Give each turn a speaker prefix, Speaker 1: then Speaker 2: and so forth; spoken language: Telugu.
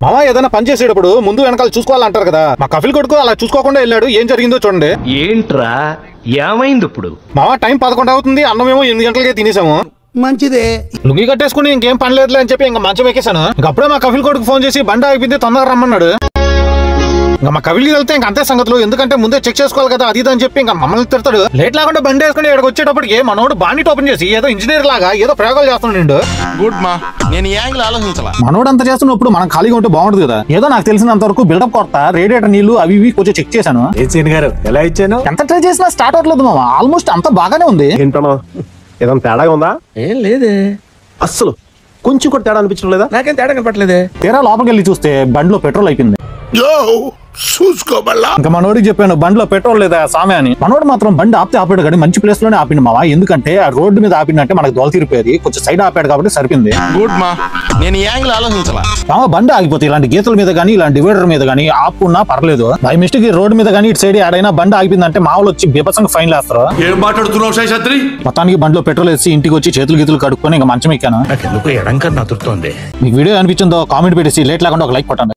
Speaker 1: మామ ఏదైనా పని చేసేటప్పుడు ముందు వెనకాల చూసుకోవాలంటారు కదా. మా కఫిల్ కొడుకు అలా చూసుకోకుండా వెళ్ళాడు. ఏం జరిగిందో చూడండి.
Speaker 2: ఏంట్రా ఏమైంది ఇప్పుడు?
Speaker 1: మామ టైం 11 అవుతుంది. అన్నమేమో 8 గంటలకే తినేసాము.
Speaker 3: మంచిదే.
Speaker 1: లుంగి కట్టేసుకుని ఇంకేం పని లేదులే అని చెప్పి ఇంకా మంచం ఎక్కేసాను. అప్పుడే మా కఫిల్ కొడుకు ఫోన్ చేసి బండి ఆగిపోయింది తొందరగా రమ్మన్నాడు. ఇంకా మా కవిలికి వెళ్తే ఇంకా అంతే సంగతులు. ఎందుకంటే ముందే చెక్ చేసుకోవాలి కదా అది అని చెప్పి ఇంకా మమ్మల్ని తిడతాడు. లేట్ లేకుండా బండి వేసుకుని ఇక్కడికి వచ్చేటప్పటికి మనోడు బాండిట్ ఓపెన్ చేసి ఏదో ఇంజనీర్ లాగా ఏదో ప్రయోగాలు చేస్తున్నాడు.
Speaker 4: గుడ్ మా నేను ఈ యాంగిల్ ఆలోచించాల.
Speaker 1: మనోడు అంత చేస్తున్నప్పుడు మనం ఖాళీగా ఉంటే బాగుంటుంది కదా. ఏదో నాకు తెలిసినంత వరకు బిల్డప్ కొడతా రేడియేటర్ నీళ్లు అవి ఇవి కొంచెం చెక్ చేశాను.
Speaker 3: గారు ఎలా ఇచ్చాను?
Speaker 1: ఎంత ట్రై చేసినా స్టార్ట్ అవట్లేదు మామ. ఆల్మోస్ట్ అంత బాగానే ఉంది.
Speaker 3: ఏంటో ఏదైనా తేడాగా ఉందా?
Speaker 5: ఏం లేదే,
Speaker 3: అస్సలు కొంచెం కూడా తేడా అనిపించడం లేదా?
Speaker 5: నాకేం తేడా కనపట్లేదే.
Speaker 1: తీరా లోపలికి వెళ్ళి చూస్తే బండిలో పెట్రోల్ అయిపోయింది. ఇంకా మనోడికి చెప్పాను బండిలో పెట్రోల్ లేదా సామె అని. మనోడు మాత్రం బండి ఆపాడు కానీ మంచి ప్లేస్ లోనే ఆపిండు మావా. ఎందుకంటే ఆ రోడ్డు మీద ఆపిందంటే మనకు దోల తీరిపోయేది. కొంచెం సైడ్ ఆపాడు కాబట్టి సరిపోయింది.
Speaker 4: గుడ్ మా నేను ఈ యాంగిల్ ఆలోచించాల.
Speaker 1: మామ బండి ఆగిపోతే ఇలాంటి గీతల మీద గానీ ఇలాంటి డివైడర్ మీద గానీ ఆపున్నా పర్లేదు. బై మిస్టేక్ రోడ్డు మీద గానీ ఇటు సైడ్ ఆడైనా బండి ఆగిపోయిందంటే మామూలు వచ్చి బీభత్సంగా ఫైన్ వేస్తారు.
Speaker 4: ఏం మాట్లాడుతున్నావు శేషాద్రి?
Speaker 1: మొత్తానికి బండిలో పెట్రోల్ వేసి ఇంటికి వచ్చి చేతులు గీతులు కడుక్కొని ఇంకా మంచం ఎక్కాను.
Speaker 5: నాకెందుకు ఎడంకర్ నతురుతోంది.
Speaker 1: మీకు వీడియో అనిపించిందో కామెంట్ పెట్టేసి లేట్ లేకుండా ఒక లైక్ కొట్టండి.